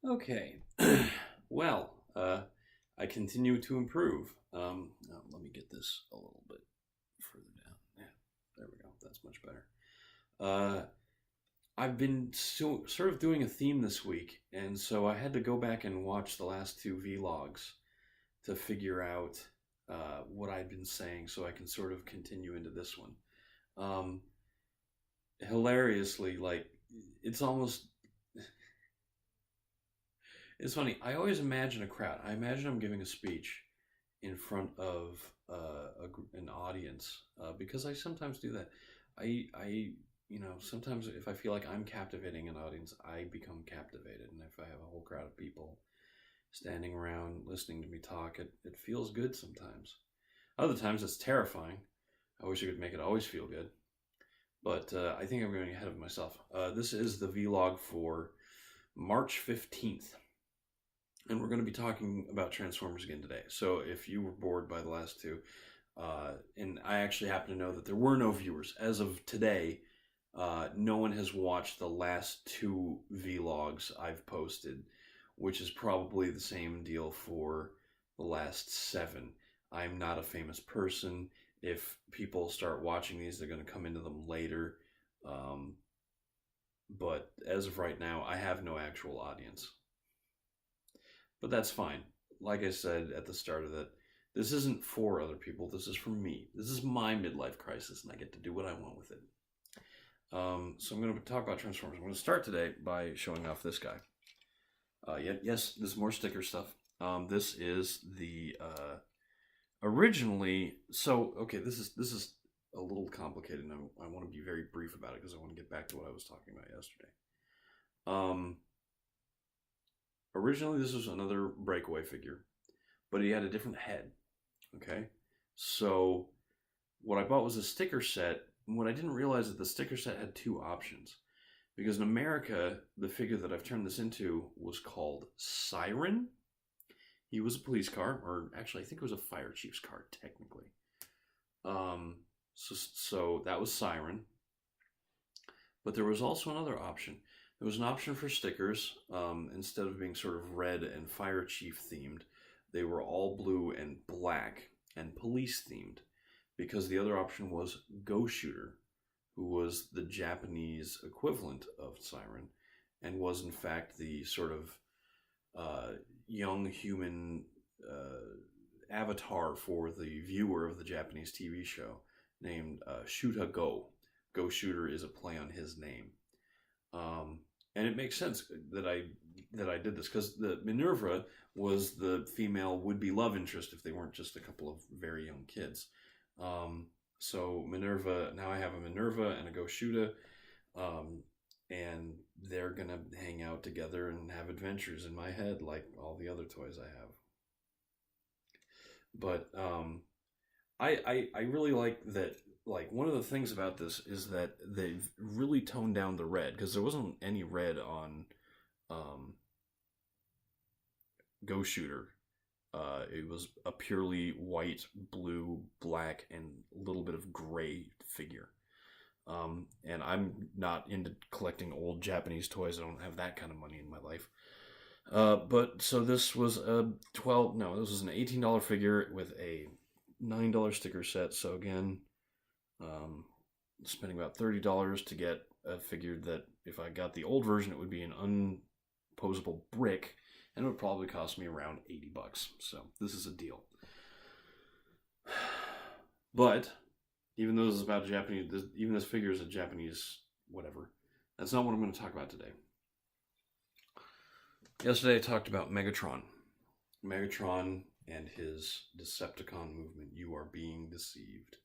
Okay. Well, I continue to improve. Let me get this a little bit further down. Yeah, there we go. That's much better. Uh, I've been sort of doing a theme this week, and so I had to go back and watch the last two vlogs to figure out what I'd been saying, so I can sort of continue into this one. Um, Hilariously, like it's almost it's funny. I always imagine a crowd. I imagine I'm giving a speech in front of an audience because I sometimes do that. Sometimes if I feel like I'm captivating an audience, I become captivated. And if I have a whole crowd of people standing around listening to me talk, it feels good sometimes. Other times it's terrifying. I wish I could make it always feel good. But I think I'm going ahead of myself. This is the vlog for March 15th. And we're going to be talking about Transformers again today. So if you were bored by the last two, and I actually happen to know that there were no viewers. As of today, no one has watched the last two vlogs I've posted, which is probably the same deal for the last seven. I'm not a famous person. If people start watching these, they're going to come into them later. But as of right now, I have no actual audience. But that's fine. Like I said at the start of that, this isn't for other people. This is for me. This is my midlife crisis, and I get to do what I want with it. So I'm going to talk about Transformers. I'm going to start today by showing off this guy. Yes, this is more sticker stuff. This is the originally. So okay, this is a little complicated, and I want to be very brief about it because I want to get back to what I was talking about yesterday. Originally, this was another breakaway figure, but he had a different head. Okay, so what I bought was a sticker set. And what I didn't realize is the sticker set had two options, because in America, the figure that I've turned this into was called Siren. He was a police car, or actually, I think it was a fire chief's car, technically. So that was Siren. But there was also another option. There was an option for stickers. Instead of being sort of red and fire chief themed, they were all blue and black and police themed, because the other option was Go Shooter, who was the Japanese equivalent of Siren and was in fact the sort of young human avatar for the viewer of the Japanese TV show named Shuta Go. Go Shooter is a play on his name. And it makes sense that I did this, because the Minerva was the female would-be love interest if they weren't just a couple of very young kids. So Minerva, now I have a Minerva and a Go Shooter, and they're gonna hang out together and have adventures in my head like all the other toys I have. But I really like that. Like, one of the things about this is that they've really toned down the red, because there wasn't any red on Go Shooter. It was a purely white, blue, black, and a little bit of gray figure. And I'm not into collecting old Japanese toys. I don't have that kind of money in my life. But so this was this was an $18 figure with a $9 sticker set. So again, spending about $30 to get a figure that, if I got the old version, it would be an unposable brick, and it would probably cost me around $80. So this is a deal. But even though this is about Japanese, even this figure is a Japanese whatever, that's not what I'm going to talk about today. Yesterday I talked about Megatron. Megatron and his Decepticon movement. You are being deceived.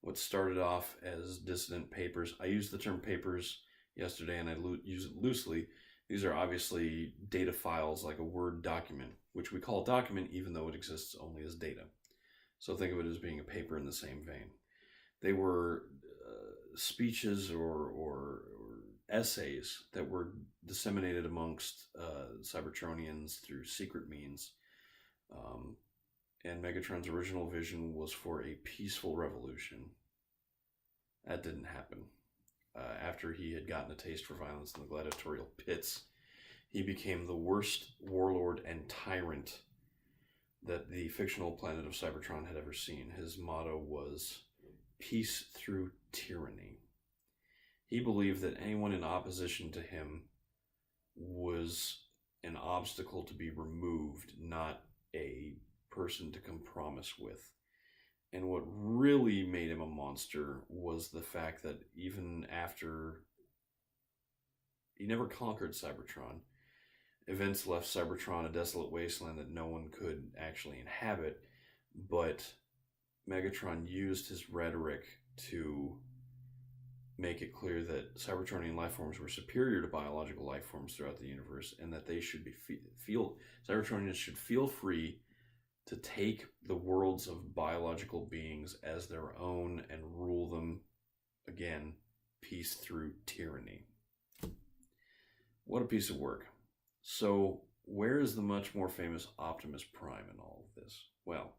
What started off as dissident papers, I used the term papers yesterday, and I use it loosely. These are obviously data files, like a Word document, which we call a document even though it exists only as data. So think of it as being a paper in the same vein. They were speeches or essays that were disseminated amongst Cybertronians through secret means. And Megatron's original vision was for a peaceful revolution. That didn't happen. After he had gotten a taste for violence in the gladiatorial pits, he became the worst warlord and tyrant that the fictional planet of Cybertron had ever seen. His motto was peace through tyranny. He believed that anyone in opposition to him was an obstacle to be removed, not a person to compromise with. And what really made him a monster was the fact that even after he never conquered Cybertron, events left Cybertron a desolate wasteland that no one could actually inhabit, but Megatron used his rhetoric to make it clear that Cybertronian life forms were superior to biological life forms throughout the universe, and that they should be Cybertronians should feel free to take the worlds of biological beings as their own and rule them, again, peace through tyranny. What a piece of work. So, where is the much more famous Optimus Prime in all of this? Well,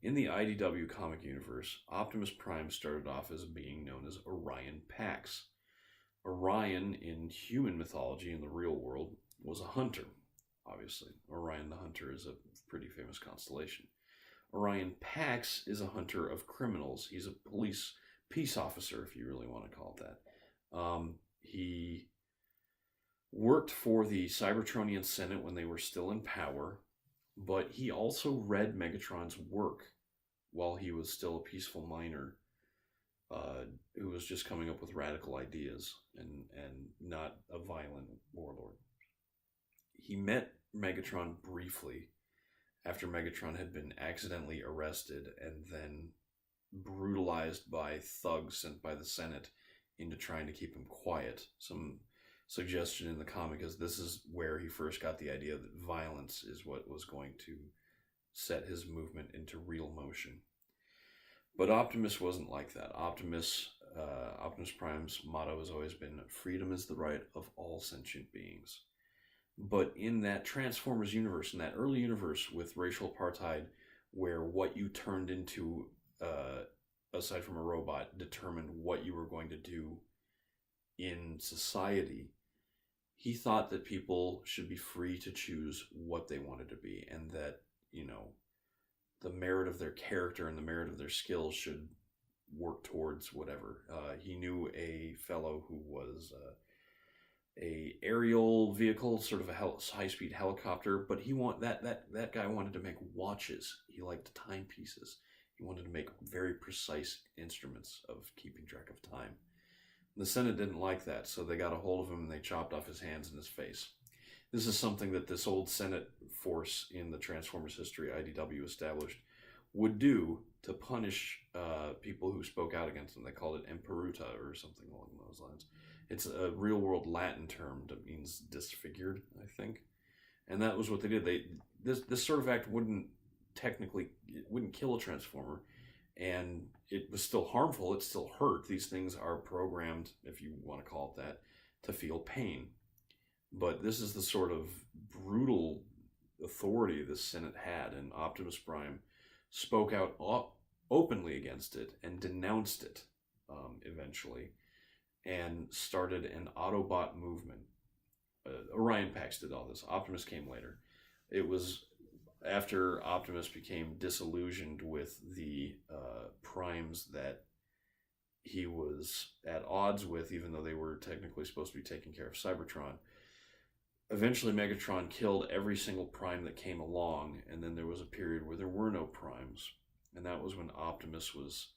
in the IDW comic universe, Optimus Prime started off as a being known as Orion Pax. Orion, in human mythology in the real world, was a hunter. Obviously, Orion the Hunter is a pretty famous constellation. Orion Pax is a hunter of criminals. He's a peace officer, if you really want to call it that. He worked for the Cybertronian Senate when they were still in power, but he also read Megatron's work while he was still a peaceful miner who was just coming up with radical ideas and not a violent warlord. He met Megatron briefly after Megatron had been accidentally arrested and then brutalized by thugs sent by the Senate into trying to keep him quiet. Some suggestion in the comic is this is where he first got the idea that violence is what was going to set his movement into real motion. But Optimus wasn't like that. Optimus Prime's motto has always been, freedom is the right of all sentient beings. But in that Transformers universe, in that early universe with racial apartheid, where what you turned into, aside from a robot, determined what you were going to do in society, he thought that people should be free to choose what they wanted to be, and that, the merit of their character and the merit of their skills should work towards whatever. He knew a fellow who was a aerial vehicle, sort of a high-speed helicopter, but that guy wanted to make watches. He liked timepieces. He wanted to make very precise instruments of keeping track of time. The Senate didn't like that, so they got a hold of him and they chopped off his hands and his face. This is something that this old Senate force in the Transformers history IDW established would do to punish people who spoke out against them. They called it imperuta or something along those lines. It's a real-world Latin term that means disfigured, I think. And that was what they did. This sort of act wouldn't kill a Transformer, and it was still harmful. It still hurt. These things are programmed, if you want to call it that, to feel pain. But this is the sort of brutal authority the Senate had, and Optimus Prime spoke out openly against it and denounced it eventually, and started an Autobot movement. Orion Pax did all this. Optimus came later. It was after Optimus became disillusioned with the primes that he was at odds with, even though they were technically supposed to be taking care of Cybertron. Eventually, Megatron killed every single prime that came along, and then there was a period where there were no primes. And that was when Optimus was,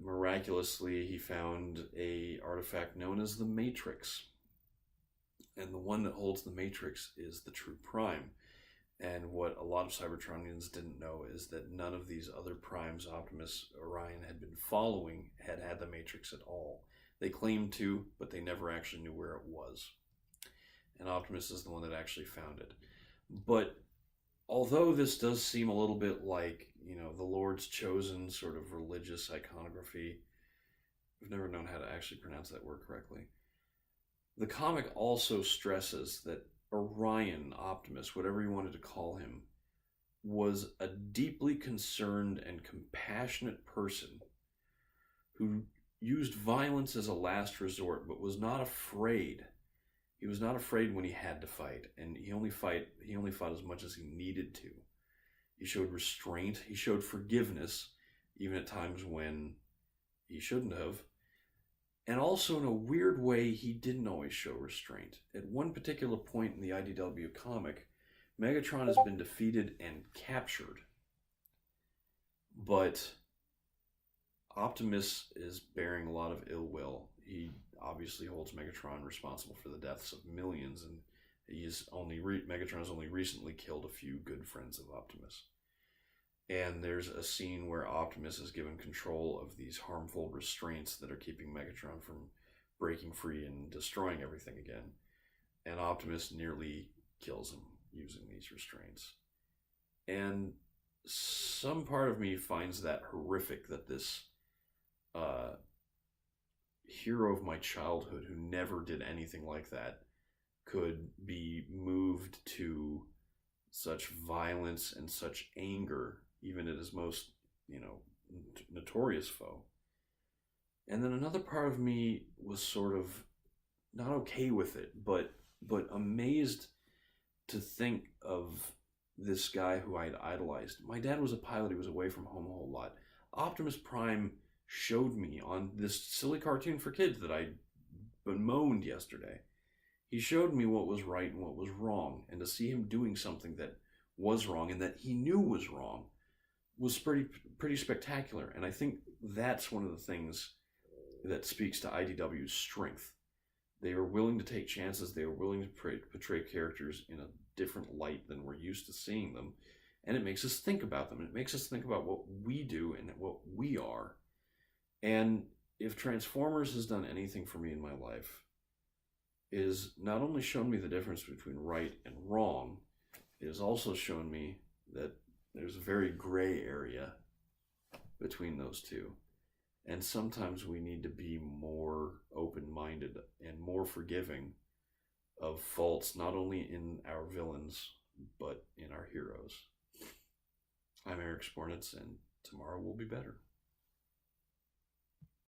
miraculously, he found a artifact known as the Matrix. And the one that holds the Matrix is the true prime. And what a lot of Cybertronians didn't know is that none of these other primes Optimus Orion had been following had the Matrix at all. They claimed to, but they never actually knew where it was. And Optimus is the one that actually found it. But although this does seem a little bit like, the Lord's chosen sort of religious iconography, I've never known how to actually pronounce that word correctly. The comic also stresses that Orion, Optimus, whatever you wanted to call him, was a deeply concerned and compassionate person who used violence as a last resort, but was not afraid He was not afraid when he had to fight, and he only fought as much as he needed to. He showed restraint, he showed forgiveness, even at times when he shouldn't have. And also, in a weird way, he didn't always show restraint. At one particular point in the IDW comic, Megatron has been defeated and captured. But Optimus is bearing a lot of ill will. He obviously holds Megatron responsible for the deaths of millions, and Megatron has only recently killed a few good friends of Optimus. And there's a scene where Optimus is given control of these harmful restraints that are keeping Megatron from breaking free and destroying everything again. And Optimus nearly kills him using these restraints. And some part of me finds that horrific, that this hero of my childhood who never did anything like that could be moved to such violence and such anger, even at his most, notorious foe. And then another part of me was sort of not okay with it, but amazed to think of this guy who I had idolized. My dad was a pilot. He was away from home a whole lot. Optimus Prime showed me on this silly cartoon for kids that I bemoaned yesterday. He showed me what was right and what was wrong, and to see him doing something that was wrong and that he knew was wrong was pretty spectacular. And I think that's one of the things that speaks to IDW's strength. They are willing to take chances. They are willing to portray characters in a different light than we're used to seeing them. And it makes us think about them. It makes us think about what we do and what we are. And if Transformers has done anything for me in my life, it has not only shown me the difference between right and wrong, it has also shown me that there's a very gray area between those two. And sometimes we need to be more open-minded and more forgiving of faults, not only in our villains, but in our heroes. I'm Eric Spornitz, and tomorrow will be better.